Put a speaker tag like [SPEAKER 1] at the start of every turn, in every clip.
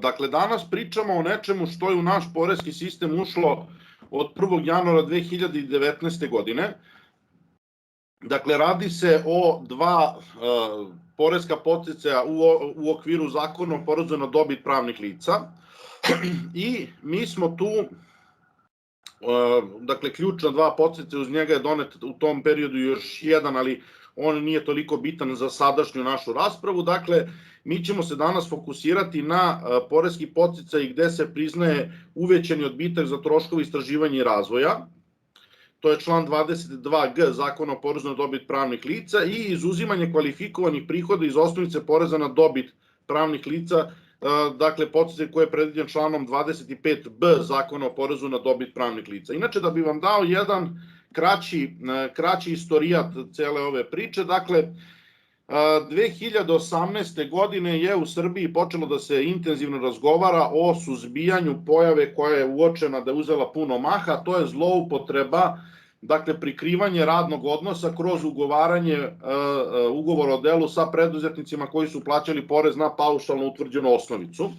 [SPEAKER 1] Dakle, danas pričamo o nečemu što je u naš poreski sistem ušlo od 1. januara 2019. godine. Dakle, radi se o dva poreska podsticaja u okviru Zakona o porezu na dobit pravnih lica i mi smo tu, dakle, ključna dva podsticaja, uz njega je donet u tom periodu još jedan, ali on nije toliko bitan za sadašnju našu raspravu. Dakle, mi ćemo se danas fokusirati na poreski podsticaj gde se priznaje uvećani odbitak za troškove istraživanja i razvoja. To je član 22g Zakona o porezu na dobit pravnih lica i izuzimanje kvalifikovanih prihoda iz osnovice poreza na dobit pravnih lica, dakle podsticaj koji je predviđen članom 25b Zakona o porezu na dobit pravnih lica. Inače, da bi vam dao jedan kraći istorijat cele ove priče, dakle 2018. godine je u Srbiji počelo da se intenzivno razgovara o suzbijanju pojave koja je uočena da je uzela puno maha, to je zloupotreba, dakle prikrivanje radnog odnosa kroz ugovaranje ugovora o delu sa preduzetnicima koji su plaćali porez na paušalno utvrđenu osnovicu.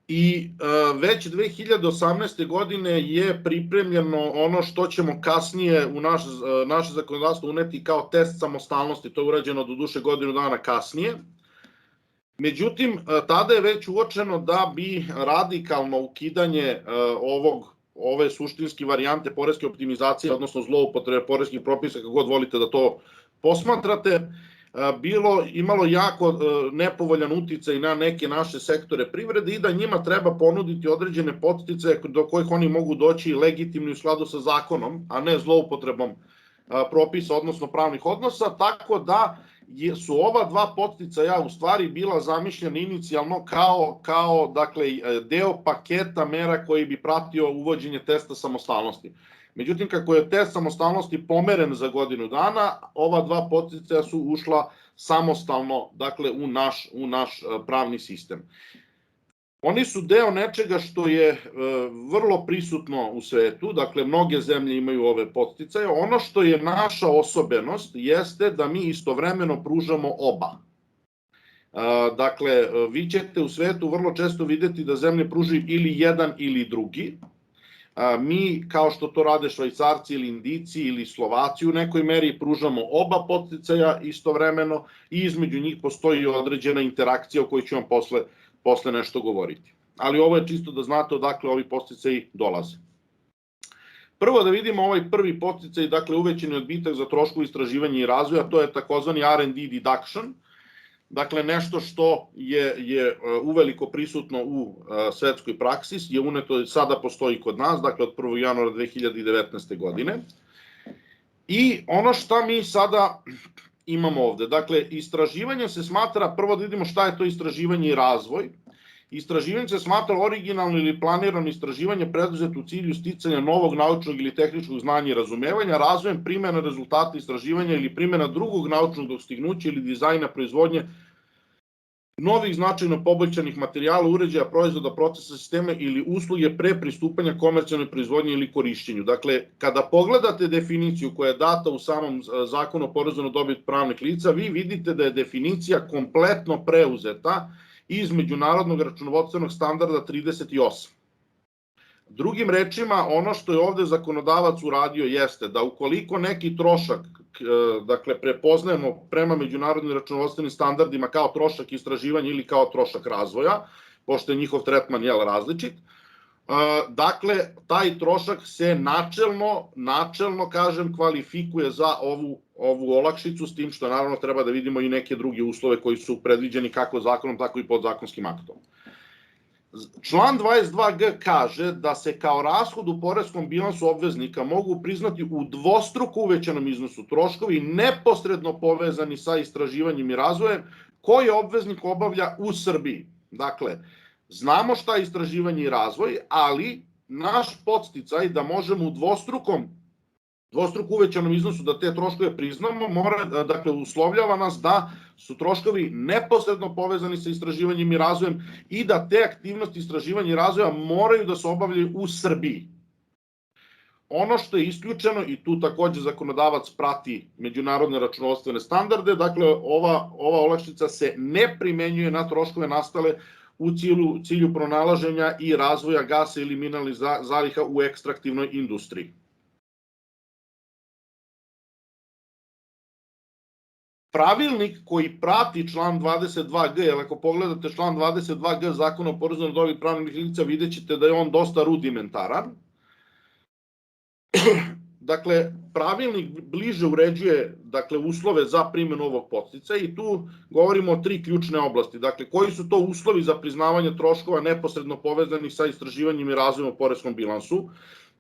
[SPEAKER 1] I već 2018. godine je pripremljeno ono što ćemo kasnije u naše zakonodavstvo uneti kao test samostalnosti, to je urađeno do duše godinu dana kasnije. Međutim, tada je već uočeno da bi radikalno ukidanje ove suštinske varijante poreske optimizacije, odnosno zloupotrebe poreskih propisa, kako god volite da to posmatrate, imalo jako nepovoljan uticaj na neke naše sektore privrede i da njima treba ponuditi određene podsticaje do kojih oni mogu doći legitimno u skladu sa zakonom, a ne zloupotrebom propisa, odnosno pravnih odnosa, tako da su ova dva podsticaja u stvari bila zamišljena inicijalno kao dakle, deo paketa mera koji bi pratio uvođenje testa samostalnosti. Međutim, kako je test samostalnosti pomeren za godinu dana, ova dva podsticaja su ušla samostalno, dakle, u naš pravni sistem. Oni su deo nečega što je vrlo prisutno u svetu, dakle, mnoge zemlje imaju ove podsticaje. Ono što je naša osobenost jeste da mi istovremeno pružamo oba. Dakle, vi ćete u svetu vrlo često videti da zemlje pružaju ili jedan ili drugi. Mi, kao što to rade Švajcarci ili Indijci ili Slovaci, u nekoj meri pružamo oba podsticaja istovremeno i između njih postoji određena interakcija o kojoj ću vam posle nešto govoriti. Ali ovo je čisto da znate odakle ovi podsticaji dolaze. Prvo da vidimo ovaj prvi podsticaj, dakle uvećani odbitak za troškove istraživanja i razvoja, to je takozvani R&D deduction, dakle nešto što je uveliko prisutno u svetskoj praksi, je uneto i sada postoji kod nas, dakle od 1. januara 2019. godine. I ono šta mi sada imamo ovde, dakle istraživanje se smatra, prvo da vidimo šta je to istraživanje i razvoj. Istraživanje se smatra originalno ili planirano istraživanje preduzeto u cilju sticanja novog naučnog ili tehničkog znanja i razumevanja, razvojem primjena rezultata istraživanja ili primjena drugog naučnog dostignuća ili dizajna proizvodnje novih značajno poboljšanih materijala, uređaja, proizvoda, procesa, sistema ili usluge pre pristupanja komercijalnoj proizvodnji ili korišćenju. Dakle, kada pogledate definiciju koja je data u samom Zakonu o porezu na dobit pravnih lica, vi vidite da je definicija kompletno preuzeta iz međunarodnog računovodstvenog standarda 38. Drugim rečima, ono što je ovde zakonodavac uradio jeste da ukoliko neki trošak, dakle prepoznajemo prema međunarodnim računovodstvenim standardima kao trošak istraživanja ili kao trošak razvoja, pošto je njihov tretman različit, dakle taj trošak se načelno kažem kvalifikuje za ovu olakšicu, s tim što naravno treba da vidimo i neke druge uslove koji su predviđeni kako zakonom, tako i podzakonskim aktom. Član 22g kaže da se kao rashod u poreskom bilansu obveznika mogu priznati u dvostruko uvećanom iznosu troškovi neposredno povezani sa istraživanjem i razvojem koje obveznik obavlja u Srbiji. Dakle, znamo šta je istraživanje i razvoj, ali naš podsticaj da možemo u dvostruko uvećanom iznosu da te troškove priznamo, dakle, uslovljava nas da su troškovi neposredno povezani sa istraživanjem i razvojem i da te aktivnosti istraživanja i razvoja moraju da se obavljaju u Srbiji. Ono što je isključeno, i tu takođe zakonodavac prati međunarodne računovodstvene standarde, dakle ova olakšica se ne primenjuje na troškove nastale u cilju pronalaženja i razvoja gasa ili mineralnih zaliha u ekstraktivnoj industriji. Pravilnik koji prati član 22G, jer ako pogledate član 22G Zakona o porezu na dobit pravnih lica, vidjet ćete da je on dosta rudimentaran. Dakle, pravilnik bliže uređuje uslove za primjenu ovog podsticaja i tu govorimo o 3 ključne oblasti. Dakle, koji su to uslovi za priznavanje troškova neposredno povezanih sa istraživanjem i razvojem u poreskom bilansu,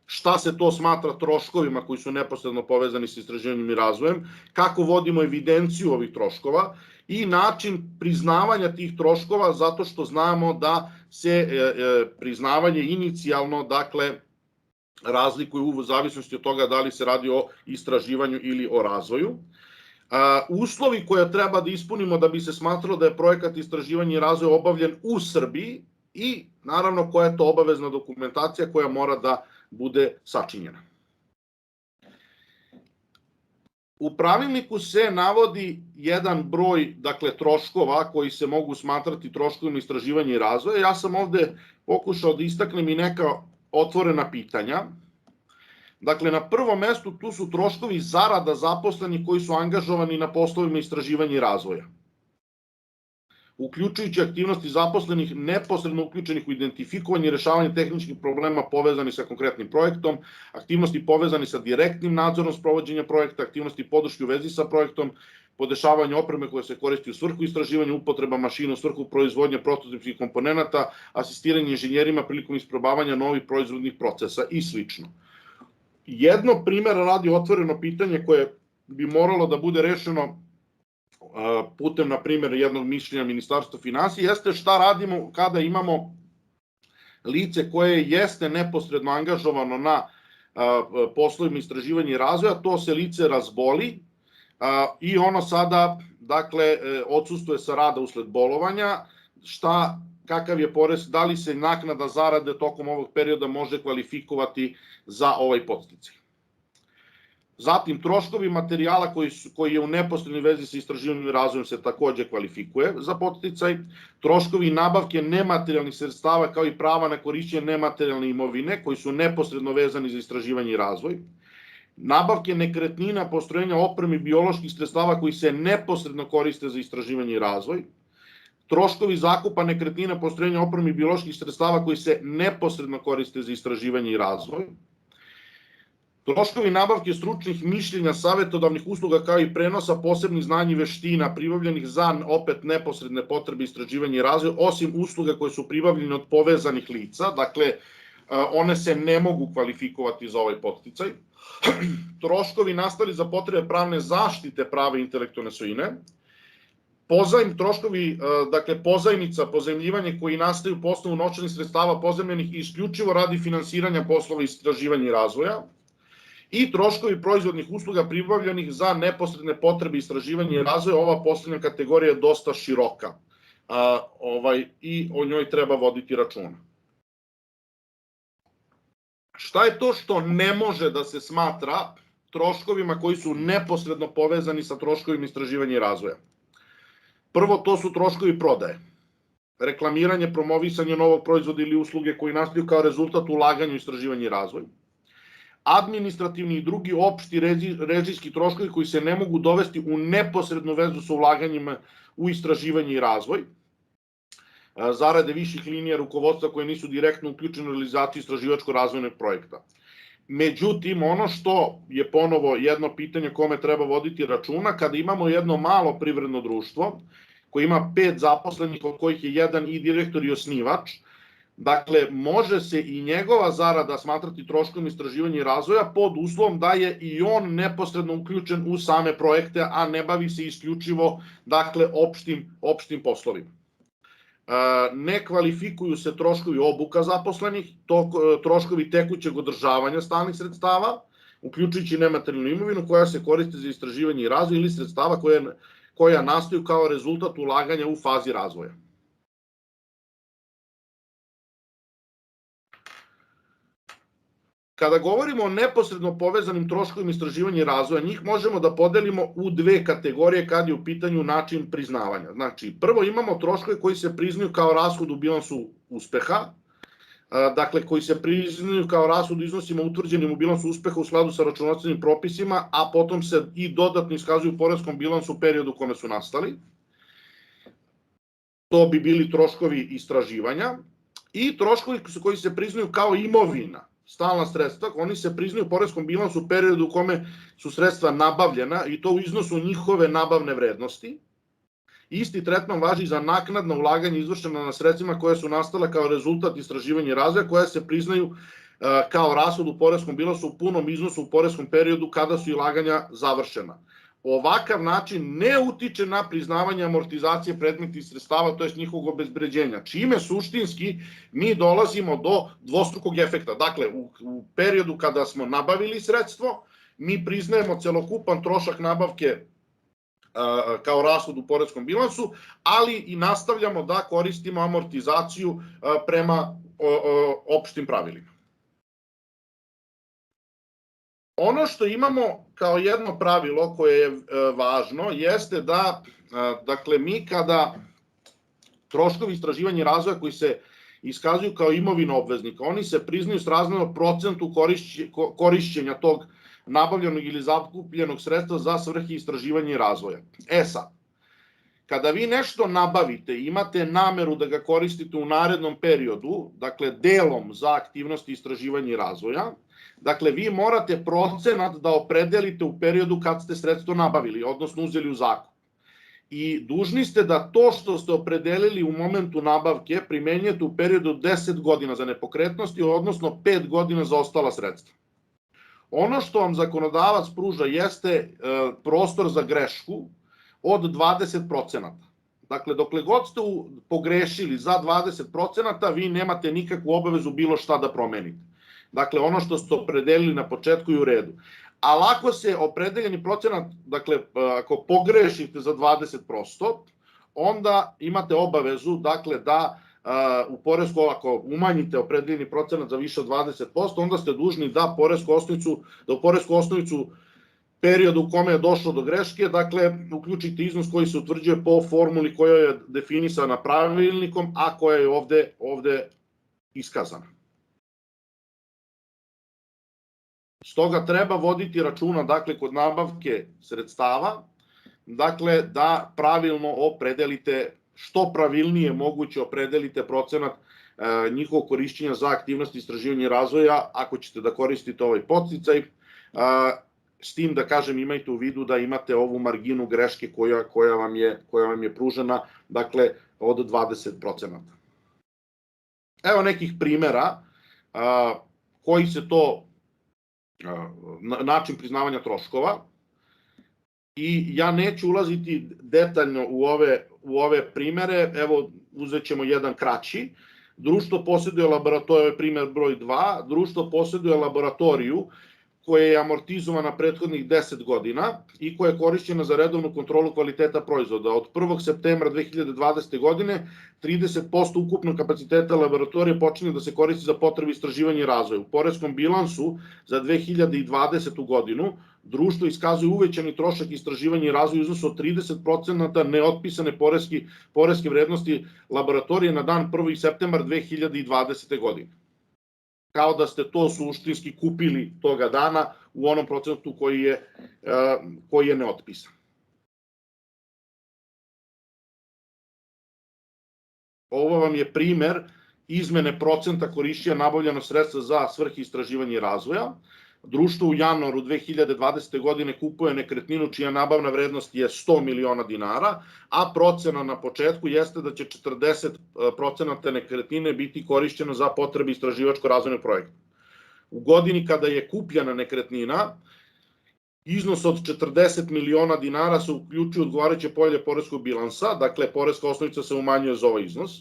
[SPEAKER 1] šta se to smatra troškovima koji su neposredno povezani sa istraživanjem i razvojem, kako vodimo evidenciju ovih troškova i način priznavanja tih troškova, zato što znamo da se priznavanje inicijalno, razlikuju u zavisnosti od toga da li se radi o istraživanju ili o razvoju. Uslovi koje treba da ispunimo da bi se smatralo da je projekat istraživanja i razvoja obavljen u Srbiji i naravno koja je to obavezna dokumentacija koja mora da bude sačinjena. U pravilniku se navodi jedan broj troškova koji se mogu smatrati troškovima istraživanja i razvoja. Ja sam ovde pokušao da istaknem i neka otvorena pitanja. Dakle, na prvom mestu tu su troškovi zarada zaposlenih koji su angažovani na poslovima istraživanja i razvoja, uključujući aktivnosti zaposlenih neposredno uključenih u identifikovanje i rešavanje tehničkih problema povezanih sa konkretnim projektom, aktivnosti povezani sa direktnim nadzorom sprovođenja projekta, aktivnosti podrške u vezi sa projektom, podešavanje opreme koja se koristi u svrhu istraživanja, upotreba mašina u svrhu proizvodnje prototipskih komponenata, asistiranje inženjerima prilikom isprobavanja novih proizvodnih procesa i sl. Jedno primjera radi otvoreno pitanje koje bi moralo da bude rešeno putem, na primjer, jednog mišljenja Ministarstva finansija, jeste šta radimo kada imamo lice koje jeste neposredno angažovano na poslovima istraživanja i razvoja, to se lice razboli i ono sada, odsustuje sa rada usled bolovanja, kakav je porez, da li se naknada zarade tokom ovog perioda može kvalifikovati za ovaj podsticaj. Zatim, troškovi materijala koji je u neposrednoj vezi sa istraživanjem i razvojem se takođe kvalifikuje za podsticaj, troškovi nabavke nematerijalnih sredstava kao i prava na korišćenje nematerijalne imovine koji su neposredno vezani za istraživanje i razvoj, nabavke nekretnina, postrojenja, opreme i bioloških sredstava koji se neposredno koriste za istraživanje i razvoj, troškovi zakupa nekretnina, postrojenja, opreme i bioloških sredstava koji se neposredno koriste za istraživanje i razvoj, troškovi nabavke stručnih mišljenja, savetodavnih usluga kao i prenosa posebnih znanja i veština pribavljenih za opet neposredne potrebe istraživanja i razvoja, osim usluga koje su pribavljene od povezanih lica, dakle one se ne mogu kvalifikovati za ovaj podsticaj, troškovi nastali za potrebe pravne zaštite prava intelektualne svojine, troškovi, pozajmica, pozajmljivanje koji nastaju po osnovu novčanih sredstava pozajmljenih isključivo radi finansiranja poslova istraživanja i razvoja i troškovi proizvodnih usluga pribavljenih za neposredne potrebe istraživanja i razvoja. Ova poslednja kategorija je dosta široka i o njoj treba voditi računa. Šta je to što ne može da se smatra troškovima koji su neposredno povezani sa troškovima istraživanja i razvoja? Prvo, to su troškovi prodaje, reklamiranje, promovisanje novog proizvoda ili usluge koji nastaju kao rezultat ulaganja u istraživanje i razvoj, administrativni i drugi opšti režijski troškovi koji se ne mogu dovesti u neposrednu vezu sa ulaganjima u istraživanje i razvoj, zarade viših linija rukovodstva koje nisu direktno uključene u realizaciju istraživačko-razvojnog projekta. Međutim, ono što je ponovo jedno pitanje kome treba voditi računa, kada imamo jedno malo privredno društvo koje ima 5 zaposlenih, od kojih je jedan i direktor i osnivač, dakle, može se i njegova zarada smatrati troškom istraživanja i razvoja pod uslovom da je i on neposredno uključen u same projekte, a ne bavi se isključivo, opštim poslovima. Ne kvalifikuju se troškovi obuka zaposlenih, troškovi tekućeg održavanja stalnih sredstava, uključujući nematerijalnu imovinu koja se koristi za istraživanje i razvoj ili sredstava koja nastaju kao rezultat ulaganja u fazi razvoja. Kada govorimo o neposredno povezanim troškovima istraživanja i razvoja, njih možemo da podelimo u dve kategorije kad je u pitanju način priznavanja. Znači, prvo imamo troškove koji se priznaju kao rashod u bilansu uspeha, dakle koji se priznaju kao rashod u iznosima utvrđenim u bilansu uspeha u skladu sa računovodstvenim propisima, a potom se i dodatno iskazuju u poreskom bilansu u periodu u kome su nastali. To bi bili troškovi istraživanja i troškovi koji se priznaju kao imovina, stalna sredstva, oni se priznaju u poreskom bilansu u periodu u kome su sredstva nabavljena i to u iznosu njihove nabavne vrednosti. Isti tretman važi za naknadno ulaganje izvršeno na sredstvima koje su nastale kao rezultat istraživanja i razvoja, koje se priznaju kao rashod u poreskom bilansu u punom iznosu u poreskom periodu kada su ulaganja završena. Ovakav način ne utiče na priznavanje amortizacije predmetnih sredstava, to je njihovog obezbeđenja, čime suštinski mi dolazimo do dvostrukog efekta. Dakle, u periodu kada smo nabavili sredstvo, mi priznajemo celokupan trošak nabavke kao rashod u poreskom bilansu, ali i nastavljamo da koristimo amortizaciju prema opštim pravilima. Ono što imamo kao jedno pravilo koje je važno jeste da, dakle, mi kada troškovi istraživanja i razvoja koji se iskazuju kao imovina obveznika, oni se priznaju srazmerno procentu korišćenja tog nabavljenog ili zakupljenog sredstva za svrhe istraživanja i razvoja. Sad, kada vi nešto nabavite i imate nameru da ga koristite u narednom periodu, dakle delom za aktivnosti istraživanja i razvoja, dakle vi morate procenat da opredelite u periodu kad ste sredstvo nabavili, odnosno uzeli u zakup. I dužni ste da to što ste opredelili u momentu nabavke primenjujete u periodu 10 godina za nepokretnosti, odnosno 5 godina za ostala sredstva. Ono što vam zakonodavac pruža jeste prostor za grešku od 20%. Dakle, dokle god ste pogrešili za 20%, vi nemate nikakvu obavezu bilo šta da promenite. Dakle, ono što ste opredelili na početku je u redu. Ali ako se opredeljeni procenat, dakle, ako pogrešite za 20%, onda imate obavezu, dakle, da u poresku, ako umanjite opredeljeni procenat za više od 20%, onda ste dužni da u poresku osnovicu periodu u kome je došlo do greške, dakle, uključite iznos koji se utvrđuje po formuli koja je definisana pravilnikom, a koja je ovde iskazana. Stoga treba voditi računa, dakle, kod nabavke sredstava, dakle, da pravilno opredelite, što pravilnije moguće opredelite procenat njihovog korišćenja za aktivnosti istraživanja i razvoja, ako ćete da koristite ovaj podsticaj, s tim da kažem imajte u vidu da imate ovu marginu greške koja vam je pružena, dakle, od 20%. Evo nekih primera koji se to način priznavanja troškova i ja neću ulaziti detaljno u ove primere, evo uzet ćemo jedan kraći. Društvo posjeduje laboratoriju, ovo je primer broj 2, društvo posjeduje laboratoriju koja je amortizovana prethodnih 10 godina i koja je korišćena za redovnu kontrolu kvaliteta proizvoda. Od 1. septembra 2020. godine 30% ukupnog kapaciteta laboratorije počinje da se koristi za potrebe istraživanja i razvoja. U poreskom bilansu za 2020. godinu društvo iskazuje uvećani trošak istraživanja i razvoja u iznosu od 30% neotpisane poreske vrednosti laboratorije na dan 1. septembar 2020. godine. Kao da ste to suštinski kupili toga dana u onom procentu koji je neotpisan. Ovo vam je primer izmene procenta korišćenja nabavljeno sredstva za svrhe istraživanja i razvoja. Društvo u januaru 2020. godine kupuje nekretninu čija nabavna vrednost je 100 miliona dinara, a procena na početku jeste da će 40% nekretnine biti korišćeno za potrebe istraživačko-razvojnog projekta. U godini kada je kupljena nekretnina, iznos od 40 miliona dinara se uključuje odgovarajuće polje poreskog bilansa, dakle poreska osnovica se umanjuje za ovaj iznos.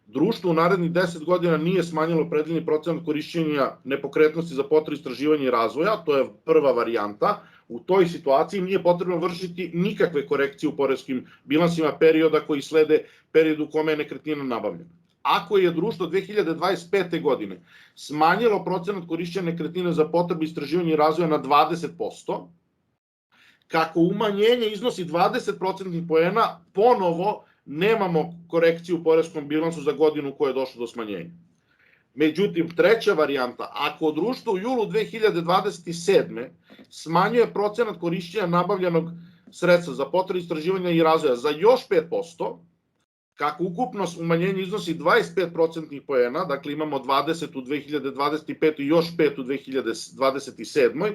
[SPEAKER 1] Društvo u narednih 10 godina nije smanjilo opredeljeni procenat korišćenja nepokretnosti za potrebe istraživanja i razvoja, to je prva varijanta. U toj situaciji nije potrebno vršiti nikakve korekcije u poreskim bilansima perioda koji slede periodu u kome je nekretnina nabavljena. ako je društvo 2025. godine smanjilo procenat korišćenja nekretnine za potrebe istraživanja i razvoja na 20%, kako umanjenje iznosi 20% poena, ponovo nemamo korekciju u poreskom bilansu za godinu u kojoj je došlo do smanjenja. Međutim, treća varijanta, ako društvo u julu 2027. smanjuje procenat korišćenja nabavljenog sredstva za potrebe istraživanja i razvoja za još 5%, kako ukupno umanjenje iznosi 25% poena, dakle imamo 20 u 2025. i još 5 u 2027.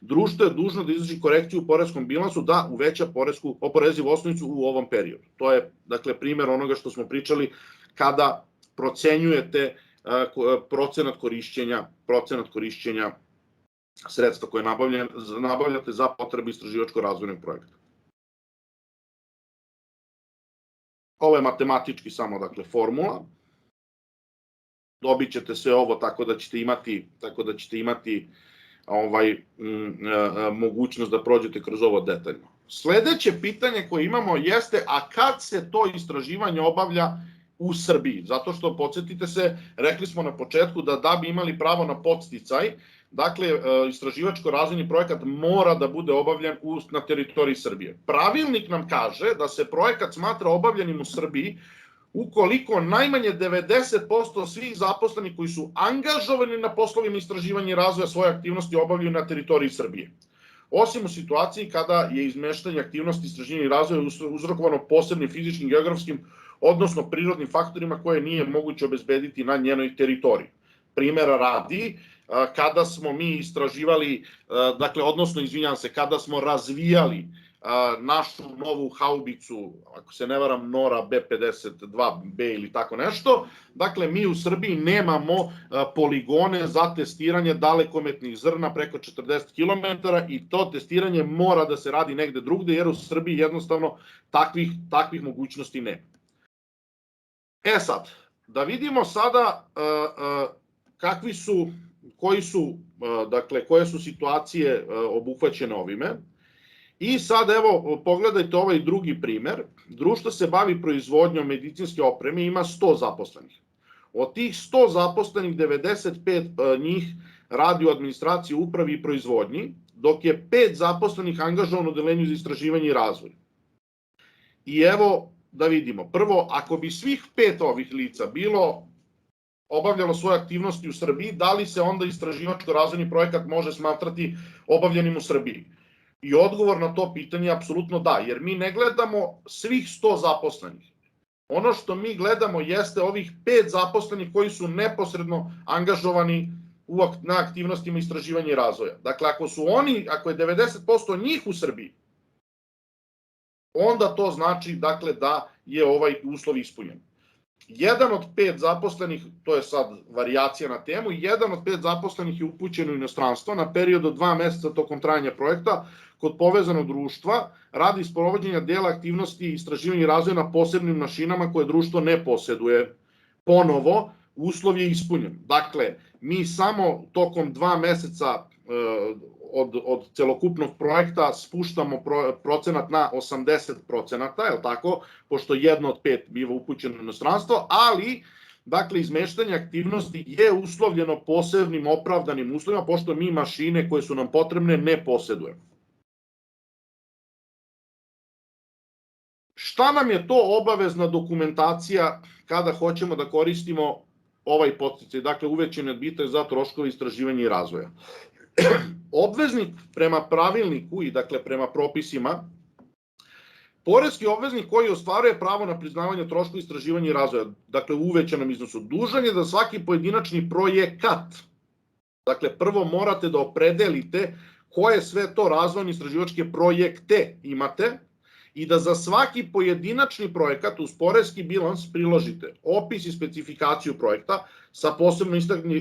[SPEAKER 1] društvo je dužno da izvrši korekciju u poreskom bilansu da uveća oporezivu osnovicu u ovom periodu. To je, dakle, primjer onoga što smo pričali kada procenjujete procenat korišćenja sredstva koje nabavljate za potrebe istraživačko-razvojnog projekta. Ovo je matematički samo, dakle, formula. Dobit ćete sve ovo tako da ćete imati mogućnost da prođete kroz ovo detaljno. Sledeće pitanje koje imamo jeste, a kad se to istraživanje obavlja u Srbiji? Zato što, podsjetite se, rekli smo na početku da bi imali pravo na podsticaj, dakle, istraživačko-razvojni projekat mora da bude obavljen na teritoriji Srbije. Pravilnik nam kaže da se projekat smatra obavljenim u Srbiji ukoliko najmanje 90% svih zaposlenih koji su angažovani na poslovima istraživanja i razvoja svoje aktivnosti obavljaju na teritoriji Srbije. Osim u situaciji kada je izmeštanje aktivnosti istraživanja i razvoja uzrokovano posebnim fizičkim, geografskim, odnosno prirodnim faktorima koje nije moguće obezbediti na njenoj teritoriji. Primera radi, kada smo mi istraživali, dakle, odnosno, kada smo razvijali našu novu haubicu, ako se ne varam, Nora B-52B ili tako nešto, dakle, mi u Srbiji nemamo poligone za testiranje dalekometnih zrna preko 40 km i to testiranje mora da se radi negde drugde, jer u Srbiji jednostavno takvih mogućnosti nema. Sad, da vidimo sada koje su situacije obuhvaćene ovime. I sad, evo, pogledajte ovaj drugi primer. Društvo se bavi proizvodnjom medicinske opreme i ima 100 zaposlenih. Od tih 100 zaposlenih, 95 njih radi u administraciji, upravi i proizvodnji, dok je 5 zaposlenih angažovano u odeljenju za istraživanje i razvoj. I evo, da vidimo. Prvo, ako bi svih 5 ovih lica bilo obavljalo svoje aktivnosti u Srbiji, da li se onda istraživačko-razvojni projekat može smatrati obavljenim u Srbiji? I odgovor na to pitanje je apsolutno da, jer mi ne gledamo svih 100 zaposlenih. Ono što mi gledamo jeste ovih 5 zaposlenih koji su neposredno angažovani na aktivnostima istraživanja i razvoja. Dakle, ako je 90% njih u Srbiji, onda to znači, dakle, da je ovaj uslov ispunjen. Jedan od 5 zaposlenih, to je sad varijacija na temu, jedan od 5 zaposlenih je upućen u inostranstvo na period od 2 meseca tokom trajanja projekta kod povezanog društva radi sprovođenja dela aktivnosti istraživanja i razvoja na posebnim mašinama koje društvo ne poseduje. Ponovo, uslov je ispunjen. Dakle, mi samo tokom 2 meseca od celokupnog projekta spuštamo procenat na 80%, je li tako, pošto 1 od 5 biva upućeno u inostranstvo, ali, dakle, izmeštanje aktivnosti je uslovljeno posebnim opravdanim uslovima, pošto mi mašine koje su nam potrebne ne posedujemo. Šta nam je to obavezna dokumentacija kada hoćemo da koristimo ovaj podsticaj, dakle, uvećani odbitak za troškove istraživanja i razvoja? Obveznik prema pravilniku i, dakle, prema propisima, poreski obveznik koji ostvaruje pravo na priznavanje troškova istraživanja i razvoja, dakle, u uvećanom iznosu, dužan je da svaki pojedinačni projekat, dakle, prvo morate da opredelite koje sve to razvojne istraživačke projekte imate i da za svaki pojedinačni projekat uz poreski bilans priložite opis i specifikaciju projekta sa posebno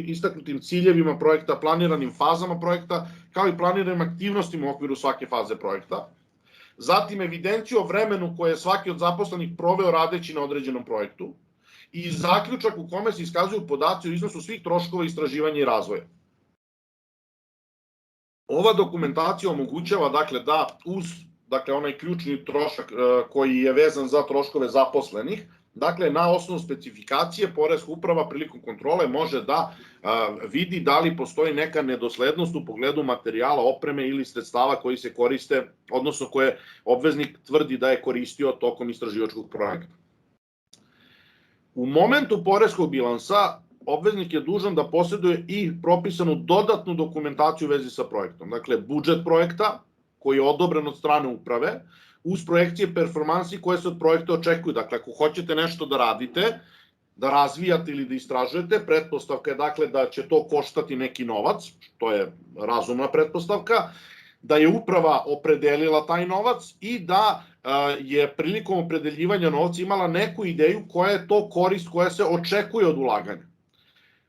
[SPEAKER 1] istaknutim ciljevima projekta, planiranim fazama projekta, kao i planiranim aktivnostima u okviru svake faze projekta. Zatim evidenciju o vremenu koje je svaki od zaposlenih proveo radeći na određenom projektu i zaključak u kome se iskazuju podaci o iznosu svih troškova istraživanja i razvoja. Ova dokumentacija omogućava, dakle, da uz onaj ključni trošak koji je vezan za troškove zaposlenih, Dakle, na osnovu specifikacije Poreska uprava prilikom kontrole može da vidi da li postoji neka nedoslednost u pogledu materijala, opreme ili sredstava koji se koriste, odnosno koje obveznik tvrdi da je koristio tokom istraživačkog projekta. U momentu poreskog bilansa obveznik je dužan da posjeduje i propisanu dodatnu dokumentaciju u vezi sa projektom. Dakle, budžet projekta koji je odobren od strane uprave, uz projekcije performansi koje se od projekta očekuju. Dakle, ako hoćete nešto da radite, da razvijate ili da istražujete, pretpostavka je dakle da će to koštati neki novac, što je razumna pretpostavka, da je uprava opredelila taj novac i da je prilikom opredeljivanja novca imala neku ideju koja je to korist koja se očekuje od ulaganja.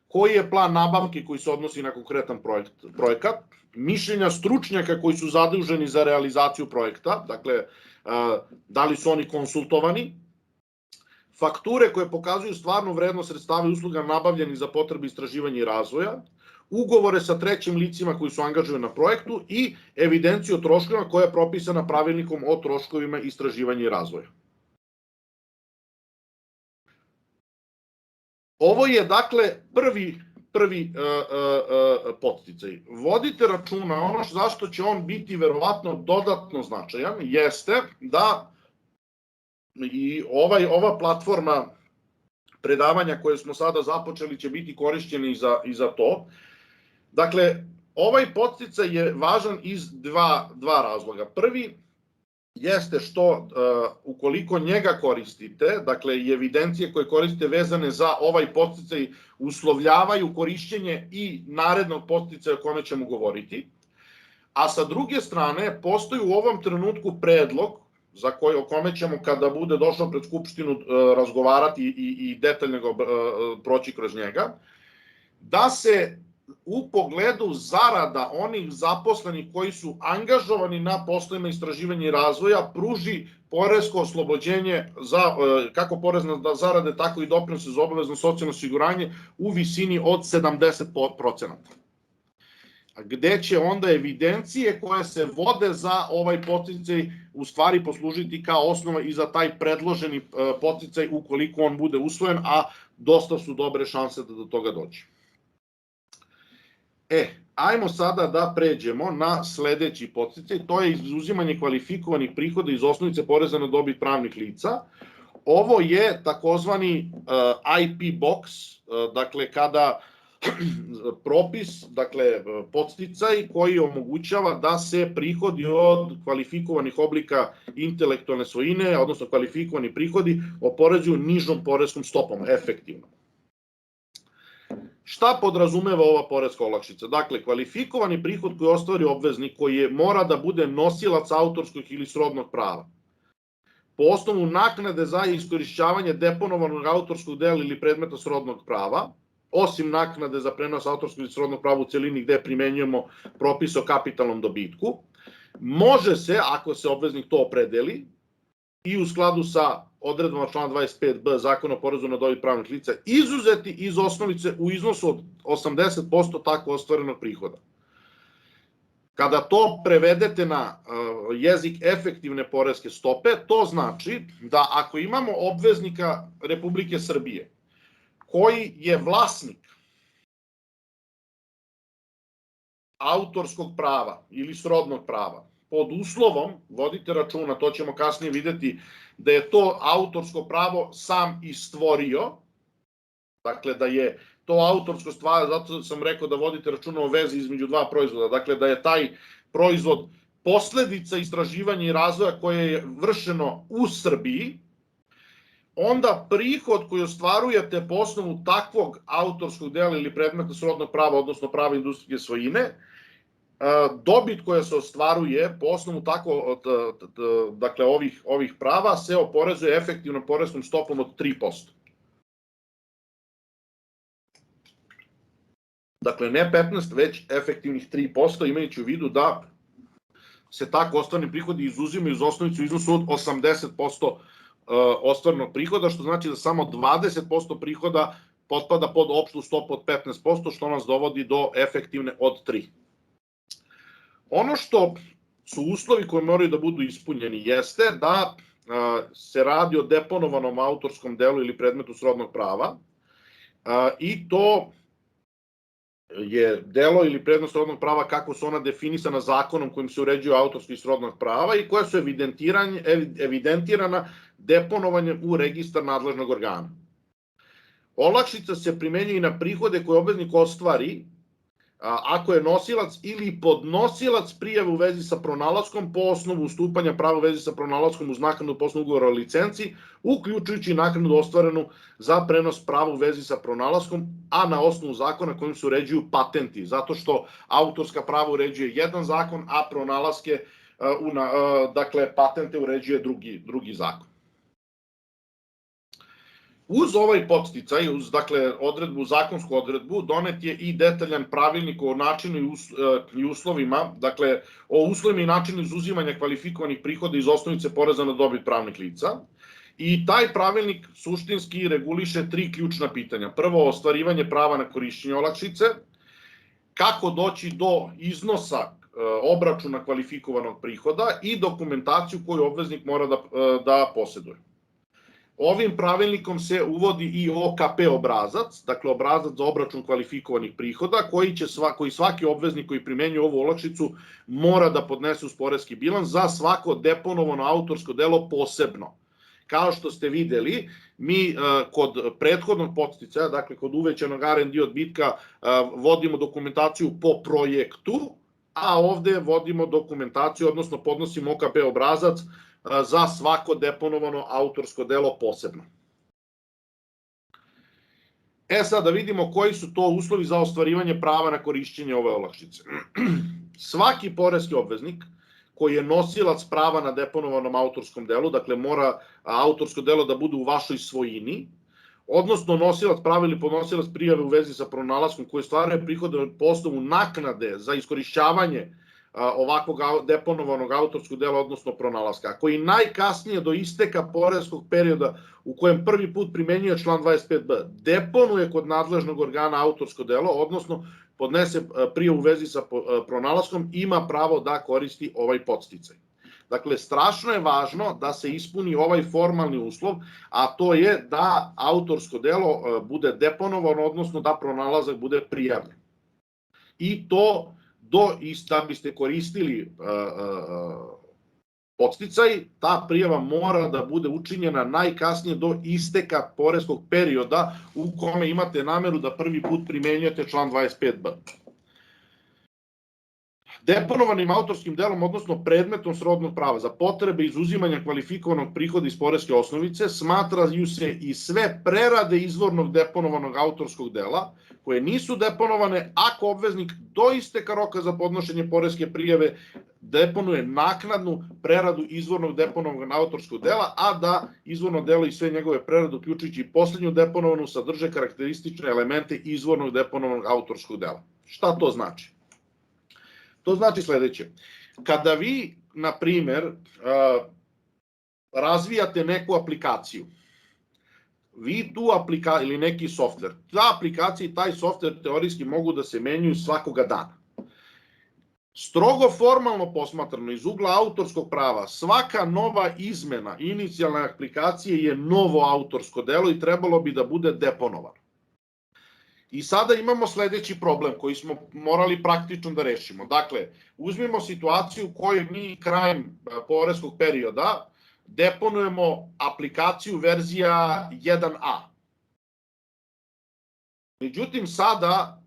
[SPEAKER 1] Koji je plan nabavke koji se odnosi na konkretan projekat, mišljenja stručnjaka koji su zaduženi za realizaciju projekta, dakle, da li su oni konsultovani, fakture koje pokazuju stvarnu vrednost sredstava i usluga nabavljenih za potrebe istraživanja i razvoja, ugovore sa trećim licima koji su angažovani na projektu i evidenciju o troškovima koja je propisana pravilnikom o troškovima istraživanja i razvoja. Ovo je, dakle, prvi podsticaj. Vodite računa, ono zašto će on biti verovatno dodatno značajan, jeste da i ova platforma predavanja koje smo sada započeli će biti korišćeni i za to. Dakle, ovaj podsticaj je važan iz dva razloga. Prvi jeste što ukoliko njega koristite, dakle i evidencije koje koristite vezane za ovaj podsticaj uslovljavaju korišćenje i narednog podsticaja o kome ćemo govoriti, a sa druge strane postoji u ovom trenutku predlog o kome ćemo kada bude došao pred Skupštinu razgovarati i detaljno proći kroz njega, da se u pogledu zarada onih zaposlenih koji su angažovani na poslovima istraživanja i razvoja pruži poresko oslobođenje kako porez na zarade, tako i doprinose za obavezno socijalno osiguranje u visini od 70%. Gde će onda evidencije koje se vode za ovaj podsticaj u stvari poslužiti kao osnova i za taj predloženi podsticaj ukoliko on bude usvojen, a dosta su dobre šanse da do toga dođe. Ajmo sada da pređemo na sledeći podsticaj, to je izuzimanje kvalifikovanih prihoda iz osnovice poreza na dobit pravnih lica. Ovo je takozvani IP box, dakle kada propis, dakle podsticaj koji omogućava da se prihodi od kvalifikovanih oblika intelektualne svojine, odnosno kvalifikovani prihodi, oporezuju nižom poreskom stopom, efektivno. Šta podrazumeva ova poreska olakšica? Dakle, kvalifikovani prihod koji ostvari obveznik koji mora da bude nosilac autorskog ili srodnog prava. Po osnovu naknade za iskorišćavanje deponovanog autorskog dela ili predmeta srodnog prava, osim naknade za prenos autorskog ili srodnog prava u celini gde primenjujemo propis o kapitalnom dobitku, može se, ako se obveznik to opredeli, i u skladu sa odredbama člana 25b Zakona o porezu na dobit pravnih lica, izuzeti iz osnovice u iznosu od 80% tako ostvarenog prihoda. Kada to prevedete na jezik efektivne poreske stope, to znači da ako imamo obveznika Republike Srbije koji je vlasnik autorskog prava ili srodnog prava, pod uslovom, vodite računa, to ćemo kasnije videti, da je to autorsko pravo sam i stvorio, dakle da je to autorsko stvar, zato sam rekao da vodite računa o vezi između dva proizvoda, dakle da je taj proizvod posledica istraživanja i razvoja koje je vršeno u Srbiji, onda prihod koji ostvarujete po osnovu takvog autorskog dela ili predmeta srodnog prava, odnosno prava industrijske svojine, dobit koja se ostvaruje po osnovu dakle ovih prava se oporezuje efektivnom poreskom stopom od 3%. Dakle, ne 15, već efektivnih 3%, imajući u vidu da se tako ostvareni prihodi izuzimaju iz osnovice u iznosu od 80% ostvarenog prihoda, što znači da samo 20% prihoda potpada pod opštu stopu od 15%, što nas dovodi do efektivne od 3%. Ono što su uslovi koji moraju da budu ispunjeni jeste da se radi o deponovanom autorskom delu ili predmetu srodnog prava i to je delo ili predmet srodnog prava kako su ona definisana zakonom kojim se uređuju autorski i srodnog prava i koja su evidentirana deponovanjem u registar nadležnog organa. Olakšica se primenjuje i na prihode koje obveznik ostvari ako je nosilac ili podnosilac prijave u vezi sa pronalaskom po osnovu ustupanja prava u vezi sa pronalaskom uz naknadu po osnovu ugovora o licenciji, uključujući naknadu ostvarenu za prenos prava u vezi sa pronalaskom, a na osnovu zakona kojim se uređuju patenti, zato što autorska prava uređuje jedan zakon, a pronalaske, dakle patente uređuje drugi zakon. Uz ovaj podsticaj, uz zakonsku odredbu, donet je i detaljan pravilnik o načinu i uslovima, dakle o uslovima i načinu izuzimanja kvalifikovanih prihoda iz osnovice poreza na dobit pravnih lica. I taj pravilnik suštinski reguliše 3 ključna pitanja. Prvo, ostvarivanje prava na korišćenje olakšice, kako doći do iznosa obračuna kvalifikovanog prihoda i dokumentaciju koju obveznik mora da poseduje. Ovim pravilnikom se uvodi i OKP obrazac, dakle obrazac za obračun kvalifikovanih prihoda, koji svaki obveznik koji primenjuje ovu olakšicu mora da podnese uz poreski bilans za svako deponovano autorsko delo posebno. Kao što ste videli, mi kod prethodnog podsticaja, dakle kod uvećanog R&D odbitka, vodimo dokumentaciju po projektu, a ovde vodimo dokumentaciju, odnosno podnosimo OKP obrazac za svako deponovano autorsko delo posebno. Sad da vidimo koji su to uslovi za ostvarivanje prava na korišćenje ove olakšice. Svaki poreski obveznik koji je nosilac prava na deponovanom autorskom delu, dakle mora autorsko delo da bude u vašoj svojini, odnosno nosilac prava ili podnosilac prijave u vezi sa pronalaskom koji stvaraju prihode po osnovu naknade za iskorišćavanje ovakvog deponovanog autorskog dela, odnosno pronalaska, koji najkasnije do isteka poreskog perioda u kojem prvi put primenjuje član 25b deponuje kod nadležnog organa autorsko delo, odnosno podnese prijavu u vezi sa pronalaskom, ima pravo da koristi ovaj podsticaj. Dakle, strašno je važno da se ispuni ovaj formalni uslov, a to je da autorsko delo bude deponovano, odnosno da pronalazak bude prijavljen. I to da biste koristili podsticaj, ta prijava mora da bude učinjena najkasnije do isteka poreskog perioda u kome imate nameru da prvi put primenjujete član 25b. Deponovanim autorskim delom, odnosno predmetom srodnog prava za potrebe izuzimanja kvalifikovanog prihoda iz poreske osnovice smatraju se i sve prerade izvornog deponovanog autorskog dela koje nisu deponovane ako obveznik do isteka roka za podnošenje poreske prijave deponuje naknadnu preradu izvornog deponovanog autorskog dela, a da izvorno delo i sve njegove prerade, uključujući i poslednju deponovanu, sadrže karakteristične elemente izvornog deponovanog autorskog dela. Šta to znači? To znači sledeće. Kada vi, na primer, razvijate neku aplikaciju, vi tu aplikaciju ili neki softver, ta aplikacija i taj softver teorijski mogu da se menjaju svakoga dana. Strogo formalno posmatrano iz ugla autorskog prava, svaka nova izmena inicijalne aplikacije je novo autorsko delo i trebalo bi da bude deponovano. I sada imamo sledeći problem koji smo morali praktično da rešimo. Dakle, uzmimo situaciju u kojoj mi krajem poreskog perioda deponujemo aplikaciju verzija 1a. Međutim, sada,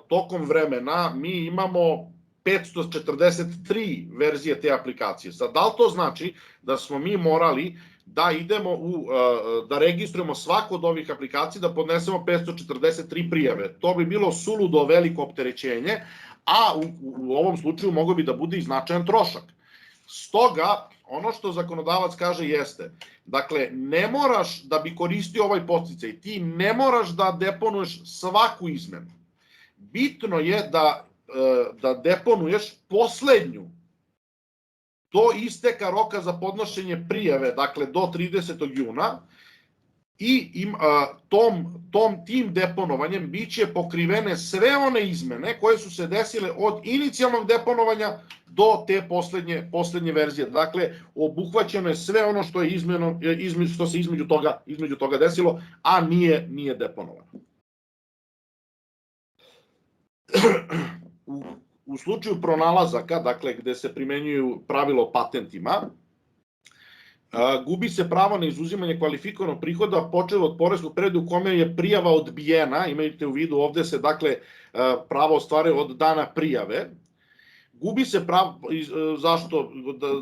[SPEAKER 1] tokom vremena, mi imamo 543 verzije te aplikacije. Sad, da li to znači da smo mi morali da idemo da registrujemo svaku od ovih aplikacija, da podnesemo 543 prijave? To bi bilo suludo veliko opterećenje, a u ovom slučaju mogao bi da bude i značajan trošak. Stoga, ono što zakonodavac kaže jeste, dakle, ne moraš da bi koristio ovaj podsticaj, ti ne moraš da deponuješ svaku izmenu. Bitno je da deponuješ poslednju do isteka roka za podnošenje prijave, dakle do 30. juna, i tim deponovanjem biće pokrivene sve one izmene koje su se desile od inicijalnog deponovanja do te poslednje verzije. Dakle, obuhvaćeno je sve ono što se između toga desilo, a nije deponovano. U slučaju pronalazaka, dakle, gde se primenjuju pravilo o patentima, gubi se pravo na izuzimanje kvalifikovanog prihoda počev od poreskog perioda u kome je prijava odbijena. Imajte u vidu, ovde se dakle pravo ostvaruje od dana prijave. Gubi se pravo, zašto?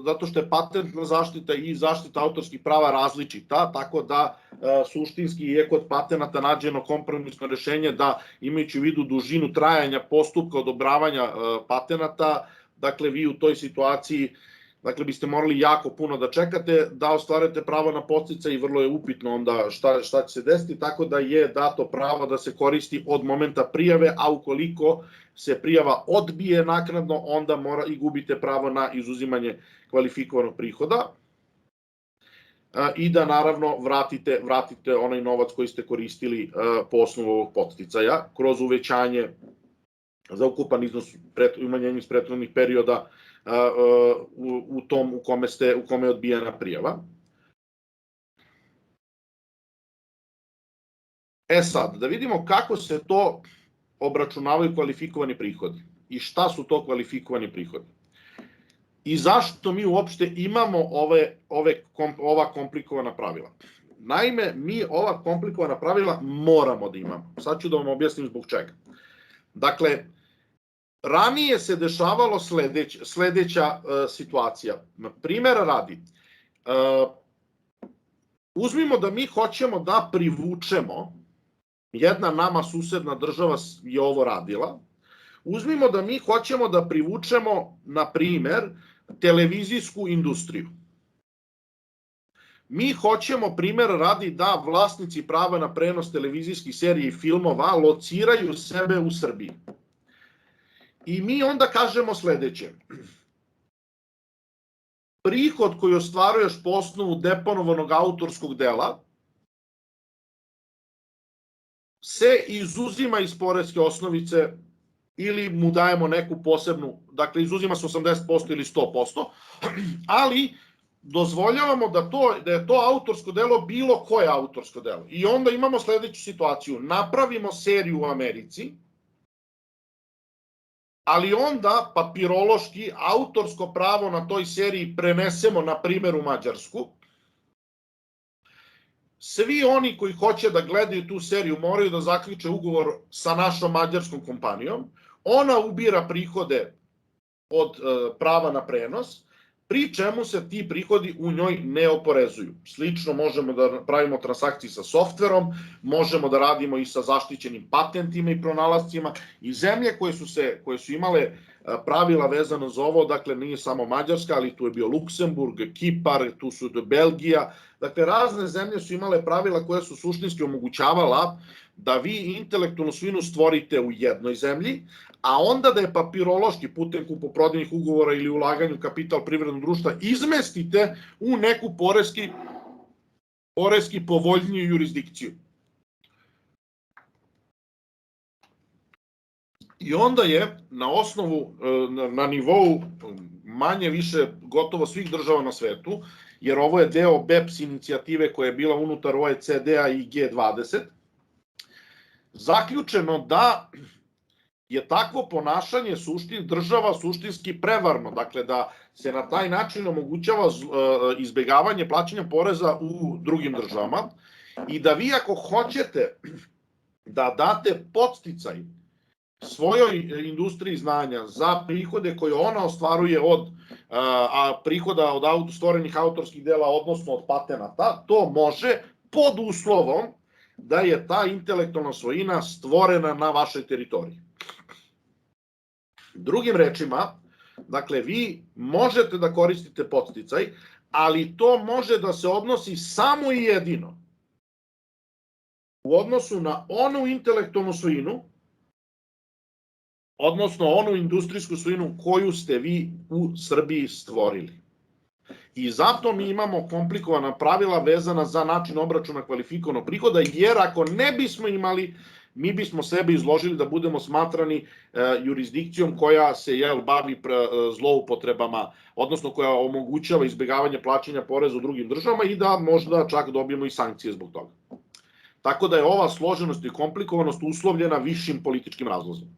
[SPEAKER 1] Zato što je patentna zaštita i zaštita autorskih prava različita, tako da suštinski je kod patenata nađeno kompromisno rešenje da, imajući u vidu dužinu trajanja postupka odobravanja patenata, dakle vi u toj situaciji biste morali jako puno da čekate da ostvarite pravo na podsticaj i vrlo je upitno onda šta će se desiti, tako da je dato pravo da se koristi od momenta prijave, a ukoliko se prijava odbije naknadno, onda mora i gubite pravo na izuzimanje kvalifikovanog prihoda i da naravno vratite onaj novac koji ste koristili po osnovu ovog podsticaja kroz uvećanje za ukupan iznos umanjenja iz prethodnih perioda u kome je odbijena prijava. Sad, da vidimo kako se to obračunavaju kvalifikovani prihodi i šta su to kvalifikovani prihodi. I zašto mi uopšte imamo ova komplikovana pravila. Naime, mi ova komplikovana pravila moramo da imamo. Sad ću da vam objasnim zbog čega. Dakle, ranije se dešavalo sledeća situacija. Primera radi, uzmimo da mi hoćemo da privučemo, jedna nama susedna država je ovo radila, uzmimo da mi hoćemo da privučemo, na primer, televizijsku industriju. Mi hoćemo, primjer radi, da vlasnici prava na prenos televizijskih serija i filmova lociraju sebe u Srbiji. I mi onda kažemo sledeće. Prihod koji ostvaruješ po osnovu deponovanog autorskog dela se izuzima iz poreske osnovice ili mu dajemo neku posebnu, dakle izuzima se 80% ili 100%, ali dozvoljavamo da je to autorsko delo bilo koje autorsko delo. I onda imamo sledeću situaciju. Napravimo seriju u Americi, ali onda papirološki autorsko pravo na toj seriji prenesemo, na primjer, u Mađarsku. Svi oni koji hoće da gledaju tu seriju moraju da zaključe ugovor sa našom mađarskom kompanijom. Ona ubira prihode od prava na prenos, pri čemu se ti prihodi u njoj ne oporezuju. Slično možemo da pravimo transakcije sa softverom, možemo da radimo i sa zaštićenim patentima i pronalascima, i zemlje koje su imale pravila vezano za ovo, dakle nije samo Mađarska, ali tu je bio Luksemburg, Kipar, tu su Belgija, dakle razne zemlje su imale pravila koja su suštinski omogućavala da vi intelektualnu svojinu stvorite u jednoj zemlji, a onda da je papirološki putem kupoprodajnih ugovora ili ulaganju kapital privrednog društva izmestite u neku poreski povoljniju jurisdikciju. I onda je na nivou manje više gotovo svih država na svetu, jer ovo je deo BEPS inicijative koja je bila unutar OECD-a i G20, zaključeno da je takvo ponašanje država suštinski prevarno, dakle da se na taj način omogućava izbegavanje plaćanja poreza u drugim državama i da vi ako hoćete da date podsticaj svojoj industriji znanja za prihode koje ona ostvaruje od prihoda od stvorenih autorskih dela, odnosno od patenata, to može pod uslovom da je ta intelektualna svojina stvorena na vašoj teritoriji. Drugim rečima, dakle, vi možete da koristite podsticaj, ali to može da se odnosi samo i jedino u odnosu na onu intelektualnu svojinu, odnosno onu industrijsku svojinu koju ste vi u Srbiji stvorili. I zato mi imamo komplikovana pravila vezana za način obračuna kvalifikovanog prihoda, jer ako ne bismo imali, mi bismo sebe izložili da budemo smatrani jurisdikcijom koja se bavi zloupotrebama, odnosno koja omogućava izbjegavanje plaćanja poreza u drugim državama i da možda čak dobijemo i sankcije zbog toga. Tako da je ova složenost i komplikovanost uslovljena višim političkim razlozima.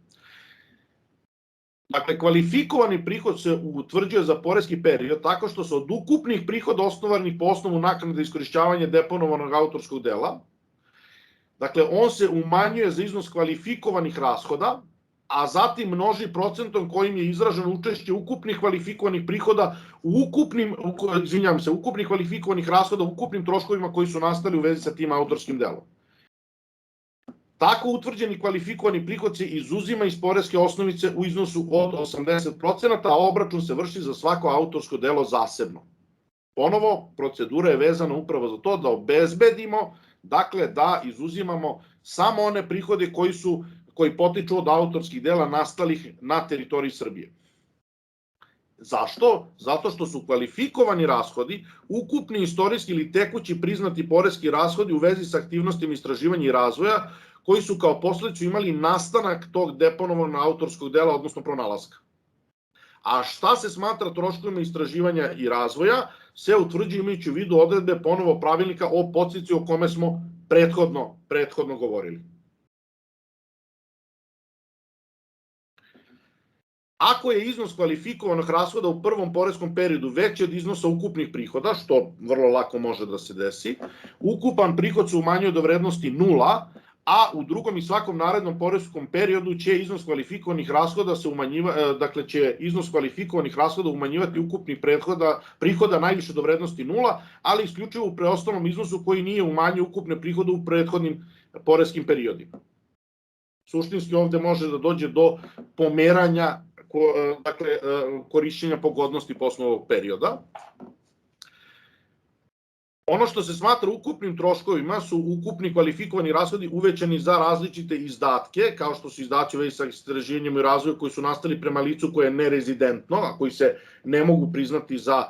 [SPEAKER 1] Dakle, kvalifikovani prihod se utvrđuje za poreski period tako što se od ukupnih prihoda osnovanih po osnovu naknade iskorišćavanja deponovanog autorskog dela, dakle, on se umanjuje za iznos kvalifikovanih rashoda, a zatim množi procentom kojim je izraženo učešće ukupnih kvalifikovanih prihoda ukupnih kvalifikovanih rashoda u ukupnim troškovima koji su nastali u vezi sa tim autorskim delom. Tako utvrđeni kvalifikovani prihod se izuzima iz poreske osnovice u iznosu od 80%, a obračun se vrši za svako autorsko delo zasebno. Ponovo, procedura je vezana upravo za to da obezbedimo, dakle da izuzimamo samo one prihode koji potiču od autorskih dela nastalih na teritoriji Srbije. Zašto? Zato što su kvalifikovani rashodi ukupni istorijski ili tekući priznati poreski rashodi u vezi sa aktivnostima istraživanja i razvoja koji su kao posledicu imali nastanak tog deponovanog autorskog dela, odnosno pronalaska. A šta se smatra troškovima istraživanja i razvoja se utvrđuje imajući u vidu odredbe ponovo pravilnika o podsticaju o kome smo prethodno govorili. Ako je iznos kvalifikovanog rashoda u prvom poreskom periodu veći od iznosa ukupnih prihoda, što vrlo lako može da se desi, ukupan prihod se umanjuje do vrednosti 0, a u drugom i svakom narednom poreskom periodu će iznos kvalifikovanih rashoda umanjivati ukupnih prihoda najviše do vrednosti 0, ali isključivo u preostalnom iznosu koji nije umanjio ukupne prihode u prethodnim poreskim periodima. Suštinski ovde može da dođe do pomeranja korišćenja pogodnosti po osnovu ovog perioda. Ono što se smatra ukupnim troškovima su ukupni kvalifikovani rashodi uvećani za različite izdatke, kao što su izdaci u vezi sa istraživanjem i razvoju koji su nastali prema licu koje je nerezidentno, a koji se ne mogu priznati za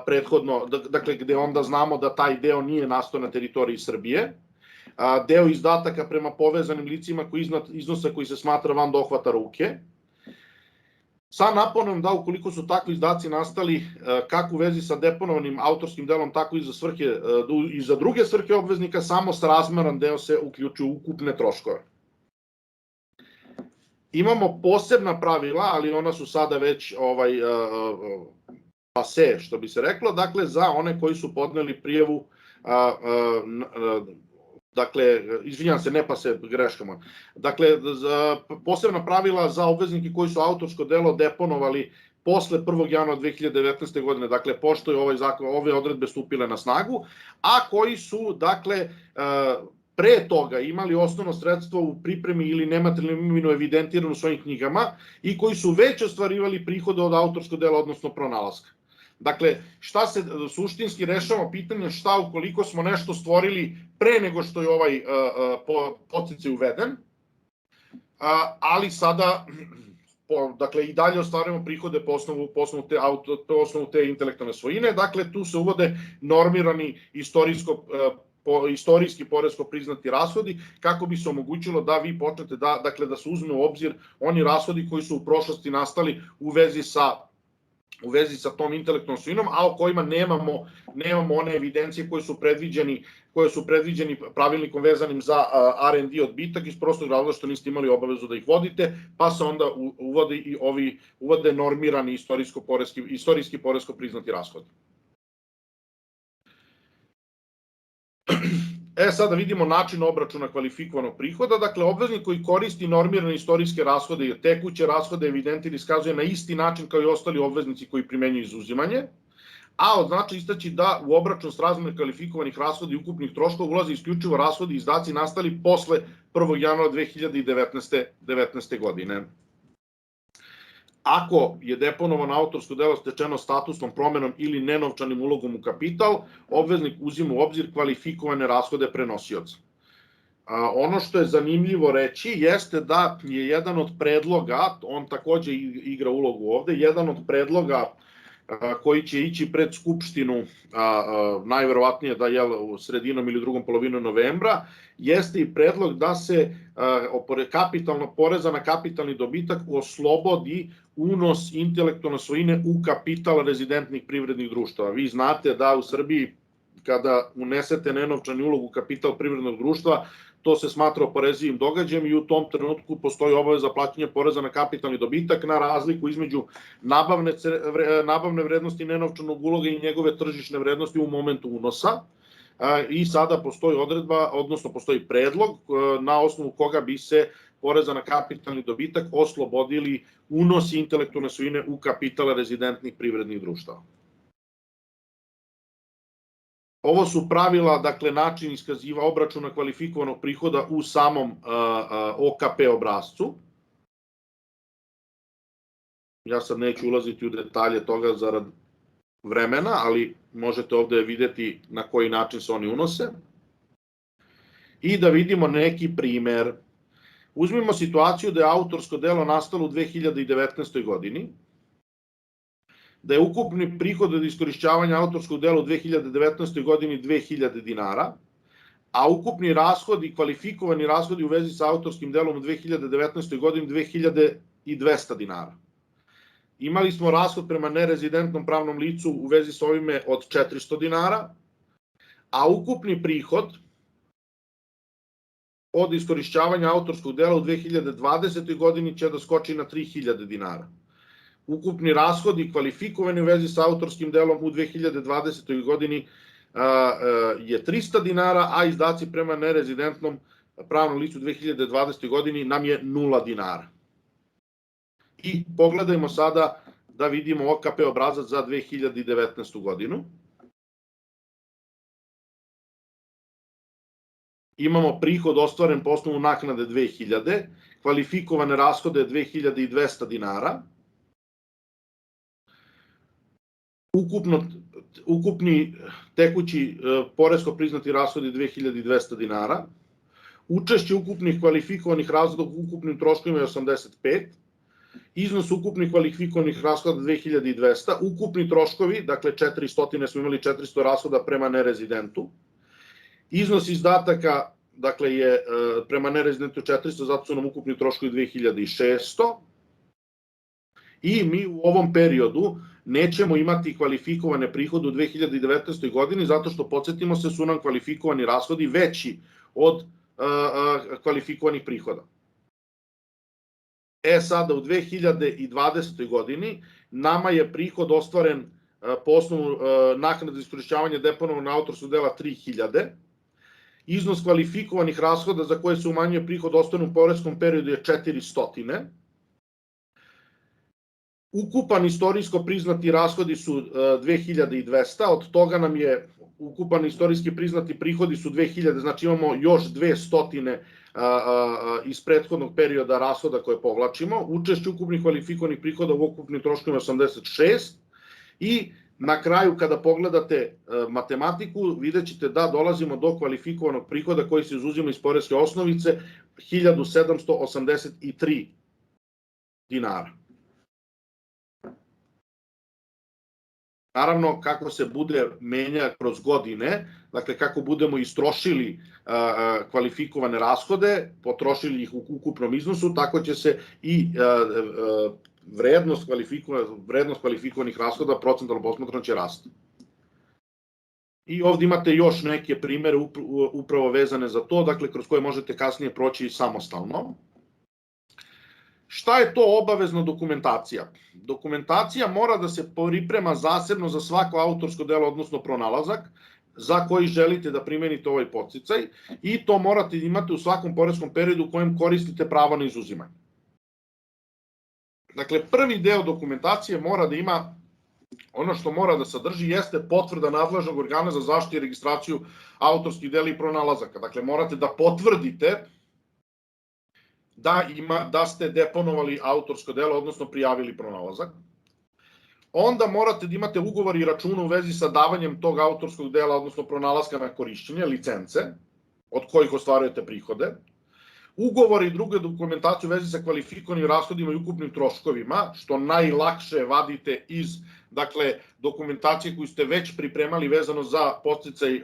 [SPEAKER 1] prethodno, dakle gde onda znamo da taj deo nije nastao na teritoriji Srbije, deo izdataka prema povezanim licima koji iznad iznosa koji se smatra van dohvata ruke, sa naponom da ukoliko su takvi izdaci nastali kako u vezi sa deponovanim autorskim delom, tako i za druge svrhe obveznika, samo srazmeran deo se uključuje u ukupne troškove. Imamo posebna pravila, ali ona su sada već pase, što bi se reklo, dakle za one koji su podneli prijavu, izvinjam se, ne pase, greškama. Dakle, posebna pravila za obveznike koji su autorsko delo deponovali posle 1. januara 2019. godine, dakle, pošto je ove odredbe stupile na snagu, a koji su, dakle, pre toga imali osnovno sredstvo u pripremi ili nematerijalnu imovinu evidentiranu u svojim knjigama i koji su već ostvarivali prihode od autorskog dela, odnosno pronalaska. Dakle, šta se suštinski rešava pitanje šta ukoliko smo nešto stvorili pre nego što je ovaj podsticaj uveden, ali sada i dalje ostvarujemo prihode po osnovu te intelektualne svojine, dakle tu se uvode normirani istorijski poresko priznati rashodi kako bi se omogućilo da vi počnete da se uzme u obzir oni rashodi koji su u prošlosti nastali u vezi sa tom intelektualnom svojinom, a o kojima nemamo one evidencije koje su predviđeni pravilnikom vezanim za R&D odbitak iz prostog razloga što niste imali obavezu da ih vodite, pa se onda uvode normirani istorijski poresko priznati rashodi. Sada vidimo način obračuna kvalifikovanog prihoda. Dakle, obveznik koji koristi normirane istorijske rashode i tekuće rashode evidentira i iskazuje na isti način kao i ostali obveznici koji primenjuju izuzimanje, a od značaja istaći da u obračun srazmerne kvalifikovanih rashoda i ukupnih troškova ulaze isključivo rashodi i izdaci nastali posle 1. januara 2019. godine. Ako je deponovano autorsko delo stečeno statusnom promenom ili nenovčanim ulogom u kapital, obveznik uzima u obzir kvalifikovane rashode prenosioca. Ono što je zanimljivo reći jeste da je jedan od predloga, on takođe igra ulogu ovde, jedan od predloga koji će ići pred Skupštinu, najverovatnije da je u sredinom ili drugom polovinom novembra, jeste i predlog da se kapitalnog poreza na kapitalni dobitak oslobodi unos intelektualne svojine u kapital rezidentnih privrednih društava. Vi znate da u Srbiji kada unesete nenovčani ulog u kapital privrednog društva, to se smatra oporezivim događajem i u tom trenutku postoji obaveza plaćanja poreza na kapitalni dobitak na razliku između nabavne vrednosti nenovčanog uloga i njegove tržišne vrednosti u momentu unosa. I sada postoji odredba, odnosno postoji predlog na osnovu koga bi se poreza na kapitalni dobitak oslobodili unosi intelektualne svojine u kapital rezidentnih privrednih društava. Ovo su pravila, dakle način iskaziva obračuna kvalifikovanog prihoda u samom OKP obrascu. Ja sad neću ulaziti u detalje toga zarad vremena, ali možete ovde videti na koji način se oni unose. I da vidimo neki primer. Uzmimo situaciju da je autorsko delo nastalo u 2019. godini, da je ukupni prihod od iskorišćavanja autorskog dela u 2019. godini 2000 dinara, a ukupni rashodi, kvalifikovani rashodi u vezi sa autorskim delom u 2019. godini 2200 dinara. Imali smo rashod prema nerezidentnom pravnom licu u vezi sa ovime od 400 dinara, a ukupni prihod od iskorišćavanja autorskog dela u 2020. godini će da skoči na 3000 dinara. Ukupni rashodi kvalifikovani u vezi sa autorskim delom u 2020. godini je 300 dinara, a izdaci prema nerezidentnom pravnom licu u 2020. godini nam je 0 dinara. I pogledajmo sada da vidimo OKP obrazac za 2019. godinu. Imamo prihod ostvaren po osnovu naknade 2000, kvalifikovane rashode 2200 dinara, ukupni tekući poresko priznati rashodi 2200 dinara, učešće ukupnih kvalifikovanih rashoda u ukupnim troškovima je 85, iznos ukupnih kvalifikovanih rashoda 2200, ukupni troškovi, dakle 400, smo imali 400 rashoda prema nerezidentu, iznos izdataka, dakle je prema nerezidentu 400, zato su nam ukupni troškovi 2600, i mi u ovom periodu nećemo imati kvalifikovane prihode u 2019. godini, zato što, podsjetimo se, su nam kvalifikovani rashodi veći od kvalifikovanih prihoda. Sada u 2020. godini nama je prihod ostvaren po osnovu naknade za iskorišćavanje deponovanog autorskog dela 3000, iznos kvalifikovanih rashoda za koje se umanjuje prihod ostvaren u poreskom periodu je 400, ukupan istorijsko priznati rashodi su 2200, od toga nam je ukupan istorijski priznati prihodi su 2000, znači imamo još 200 iz prethodnog perioda rashoda koje povlačimo, učešće ukupnih kvalifikovanih prihoda u ukupnim troškovima 86 i na kraju kada pogledate matematiku vidjet ćete da dolazimo do kvalifikovanog prihoda koji se izuzima iz poreske osnovice 1783 dinara. Naravno, kako se bude menja kroz godine, dakle kako budemo istrošili kvalifikovane rashode, potrošili ih u ukupnom iznosu, tako će se i vrednost kvalifikovanih rashoda procentalno posmatrano će rasti. I ovdje imate još neke primere upravo vezane za to, dakle kroz koje možete kasnije proći samostalno. Šta je to obavezna dokumentacija? Dokumentacija mora da se priprema zasebno za svako autorsko delo, odnosno pronalazak, za koji želite da primenite ovaj podsticaj i to morate imati u svakom poreskom periodu u kojem koristite pravo na izuzimanje. Dakle, prvi deo dokumentacije mora da ima, ono što mora da sadrži jeste potvrda nadležnog organa za zaštitu i registraciju autorskih dela i pronalazaka. Dakle, morate da potvrdite da ste deponovali autorsko delo, odnosno prijavili pronalazak. Onda morate da imate ugovor i račun u vezi sa davanjem tog autorskog dela, odnosno pronalaska na korišćenje, licence, od kojih ostvarujete prihode. ugovori i druge dokumentacije u vezi sa kvalifikovanim rashodima i ukupnim troškovima, što najlakše vadite iz dokumentacije koju ste već pripremali vezano za podsticaj,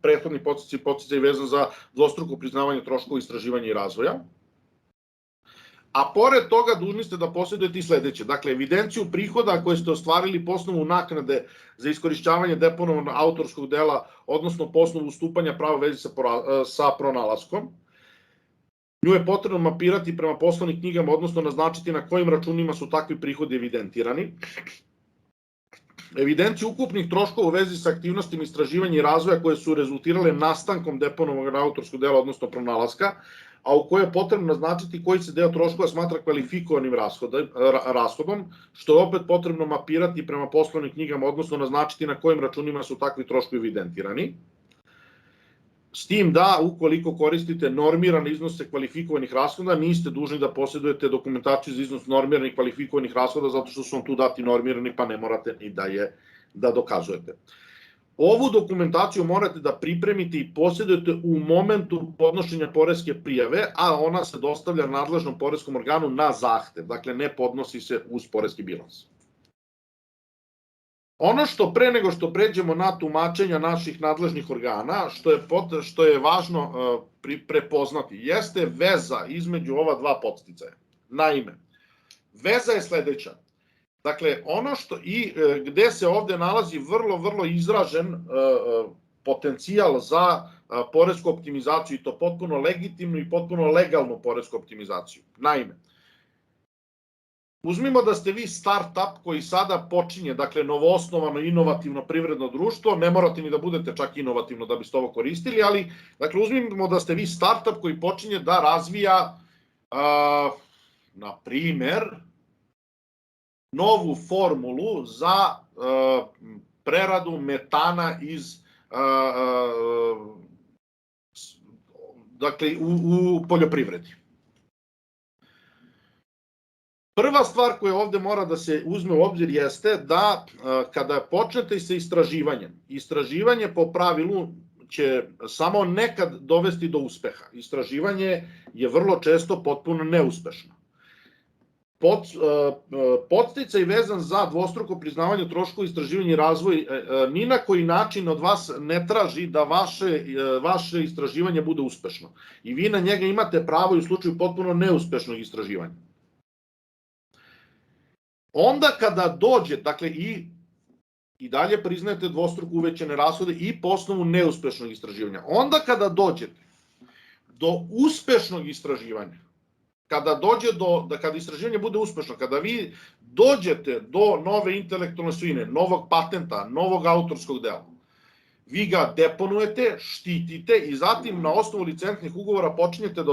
[SPEAKER 1] prethodni podsticaj vezan za dvostruko priznavanje troškova istraživanja i razvoja. A pored toga dužni ste da posjedujete i sledeće. Dakle, evidenciju prihoda koje ste ostvarili po osnovu naknade za iskorišćavanje deponovanog autorskog dela, odnosno po osnovu ustupanja prava u vezi sa pronalaskom. Nju je potrebno mapirati prema poslovnim knjigama, odnosno naznačiti na kojim računima su takvi prihodi evidentirani. Evidenciju ukupnih troškova u vezi sa aktivnostima istraživanja i razvoja koje su rezultirale nastankom deponovanog autorskog dela, odnosno pronalaska, a u kojoj je potrebno naznačiti koji se deo troškova smatra kvalifikovanim rashodom, što je opet potrebno mapirati prema poslovnim knjigama, odnosno naznačiti na kojim računima su takvi troškovi evidentirani. S tim da, ukoliko koristite normirane iznose kvalifikovanih rashoda, niste dužni da posjedujete dokumentaciju za iznos normiranih kvalifikovanih rashoda, zato što su vam tu dati normirani, pa ne morate ni da dokazujete. Ovu dokumentaciju morate da pripremite i posjedujete u momentu podnošenja poreske prijave, a ona se dostavlja nadležnom poreskom organu na zahtev, dakle ne podnosi se uz poreski bilans. Ono što pre nego što pređemo na tumačenja naših nadležnih organa, što je važno prepoznati, jeste veza između ova dva podsticaja. Naime, veza je sledeća. Dakle, ono što i gde se ovde nalazi vrlo izražen potencijal za poresku optimizaciju, i to potpuno legitimnu i potpuno legalnu poresku optimizaciju. Naime, uzmimo da ste vi start-up koji sada počinje, dakle novoosnovano inovativno privredno društvo, ne morate ni da budete čak inovativno da biste ovo koristili, ali dakle uzmimo da ste vi start-up koji počinje da razvija, na primer, novu formulu za preradu metana u poljoprivredi. Prva stvar koja ovde mora da se uzme u obzir jeste da kada počnete sa istraživanjem, istraživanje po pravilu će samo nekad dovesti do uspeha. Istraživanje je vrlo često potpuno neuspešno. Podsticaj vezan za dvostruko priznavanje troškova istraživanja i razvoj ni na koji način od vas ne traži da vaše istraživanje bude uspešno. I vi na njega imate pravo i u slučaju potpuno neuspešnog istraživanja. Onda kada dođe, dakle i dalje priznajete dvostruko uvećane rashode i po osnovu neuspešnog istraživanja. Onda kada dođete do uspešnog istraživanja, kada istraživanje bude uspešno, kada vi dođete do nove intelektualne svojine, novog patenta, novog autorskog dela, vi ga deponujete, štitite i zatim na osnovu licencnih ugovora počinjete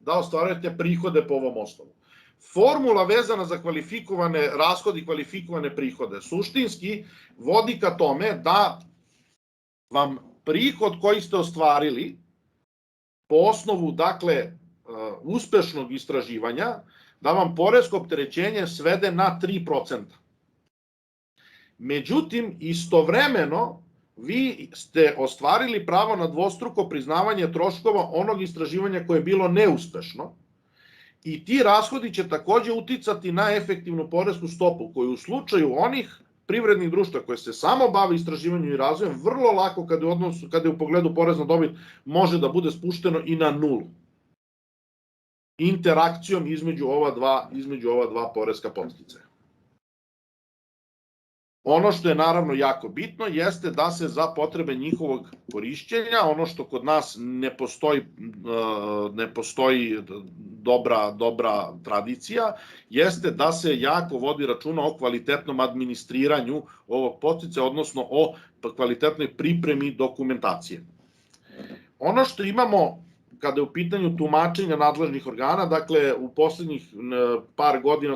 [SPEAKER 1] da ostvarujete prihode po ovom osnovu. Formula vezana za kvalifikovane rashode i kvalifikovane prihode suštinski vodi ka tome da vam prihod koji ste ostvarili po osnovu, dakle, uspešnog istraživanja, da vam poresko opterećenje svede na 3%. Međutim, istovremeno, vi ste ostvarili pravo na dvostruko priznavanje troškova onog istraživanja koje je bilo neuspešno i ti rashodi će takođe uticati na efektivnu poresku stopu, koju u slučaju onih privrednih društva koje se samo bave istraživanjem i razvojem, vrlo lako kada je u pogledu poreza na dobit može da bude spušteno i na nulu. Interakcijom između ova dva poreska podsticaja. Ono što je naravno jako bitno jeste da se za potrebe njihovog korišćenja, ono što kod nas ne postoji dobra tradicija, jeste da se jako vodi računa o kvalitetnom administriranju ovog podsticaja, odnosno o kvalitetnoj pripremi dokumentacije. Ono što imamo kada je u pitanju tumačenja nadležnih organa, dakle u poslednjih par godina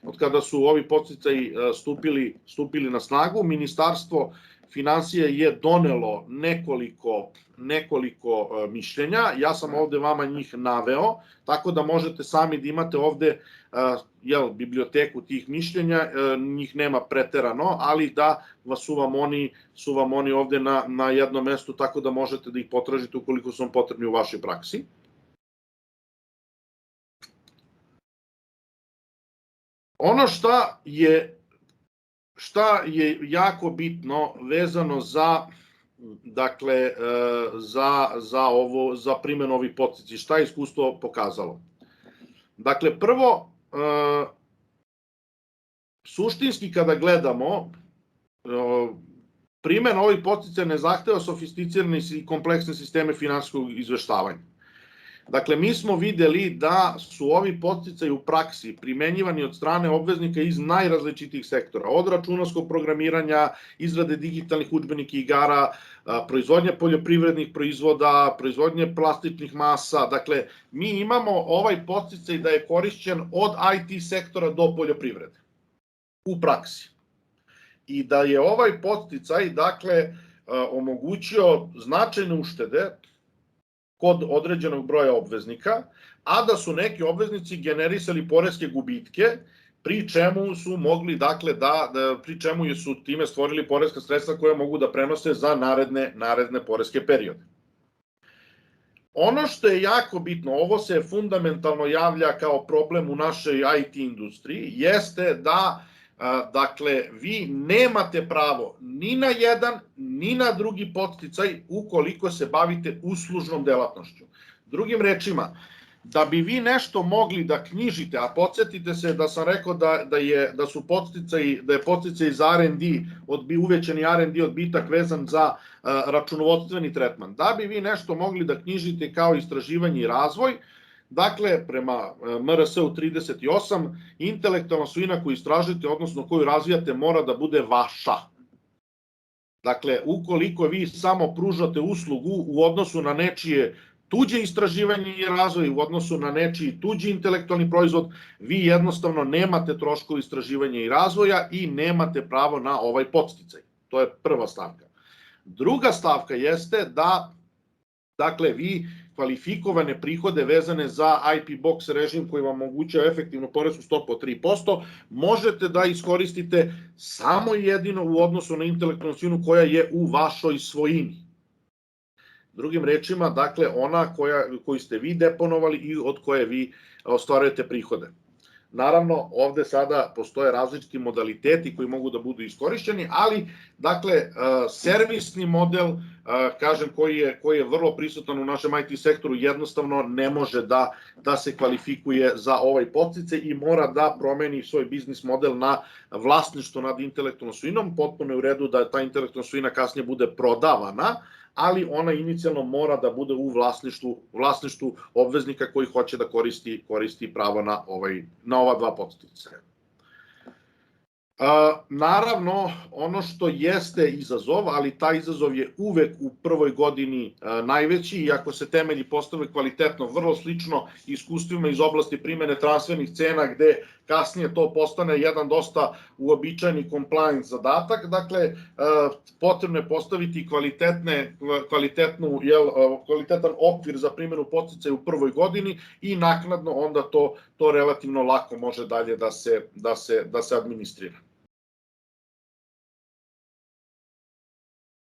[SPEAKER 1] od kada su ovi podsticaji stupili na snagu, Ministarstvo finansija je donelo nekoliko mišljenja, ja sam ovde vama njih naveo, tako da možete sami da imate ovde biblioteku tih mišljenja, njih nema preterano, ali da su vam oni ovde na jednom mestu, tako da možete da ih potražite ukoliko su vam potrebni u vašoj praksi. Ono šta je jako bitno vezano za za primjenu ovih podsticaja, šta je iskustvo pokazalo? Dakle, prvo, suštinski kada gledamo, primjena ovih podsticaja ne zahteva sofisticirane i kompleksne sisteme finansijskog izveštavanja. Dakle, mi smo videli da su ovi podsticaji u praksi primenjivani od strane obveznika iz najrazličitijih sektora, od računarskog programiranja, izrade digitalnih udžbenika i igara, proizvodnje poljoprivrednih proizvoda, proizvodnje plastičnih masa. Dakle, mi imamo ovaj podsticaj da je korišćen od IT sektora do poljoprivrede u praksi. I da je ovaj podsticaj, dakle, omogućio značajne uštede kod određenog broja obveznika, a da su neki obveznici generisali poreske gubitke, pri čemu su mogli, dakle, pri čemu su time stvorili poreska sredstva koje mogu da prenose za naredne poreske periode. Ono što je jako bitno, ovo se fundamentalno javlja kao problem u našoj IT industriji, jeste da dakle, vi nemate pravo ni na jedan, ni na drugi podsticaj ukoliko se bavite uslužnom delatnošću. Drugim rečima, da bi vi nešto mogli da knjižite, a podsjetite se da sam rekao da je podsticaj za R&D, uvećani R&D odbitak vezan za računovodstveni tretman. Da bi vi nešto mogli da knjižite kao istraživanje i razvoj, dakle, prema MRS-u 38, intelektualna svojina koju istražujete, odnosno koju razvijate, mora da bude vaša. Dakle, ukoliko vi samo pružate uslugu u odnosu na nečije tuđe istraživanje i razvoj, u odnosu na nečiji tuđi intelektualni proizvod, vi jednostavno nemate troškove istraživanja i razvoja i nemate pravo na ovaj podsticaj. To je prva stavka. Druga stavka jeste da, dakle, vi kvalifikovane prihode vezane za IP box režim koji vam omogućava efektivnu poresku stopu od 3%, možete da iskoristite samo jedino u odnosu na intelektualnu svojinu koja je u vašoj svojini. Drugim rečima, dakle, ona koju ste vi deponovali i od koje vi ostvarujete prihode. Naravno, ovde sada postoje različiti modaliteti koji mogu da budu iskorišćeni, ali, dakle, servisni model, kažem, koji je vrlo prisutan u našem IT sektoru, jednostavno ne može da se kvalifikuje za ovaj podsticaj i mora da promeni svoj biznis model na vlasništvo nad intelektualnom svojinom. Potpuno je u redu da ta intelektualna svojina kasnije bude prodavana, ali ona inicijalno mora da bude u vlasništvu obveznika koji hoće da koristi pravo na ova dva podsticaja. Naravno, ono što jeste izazov, ali taj izazov je uvek u prvoj godini najveći, i ako se temelji postave kvalitetno, vrlo slično iskustvima iz oblasti primene transfernih cena, gde kasnije to postane jedan dosta uobičajeni compliance zadatak. Dakle, potrebno je postaviti kvalitetan okvir za primjenu podsticaja u prvoj godini i naknadno onda to relativno lako može dalje da se administrira.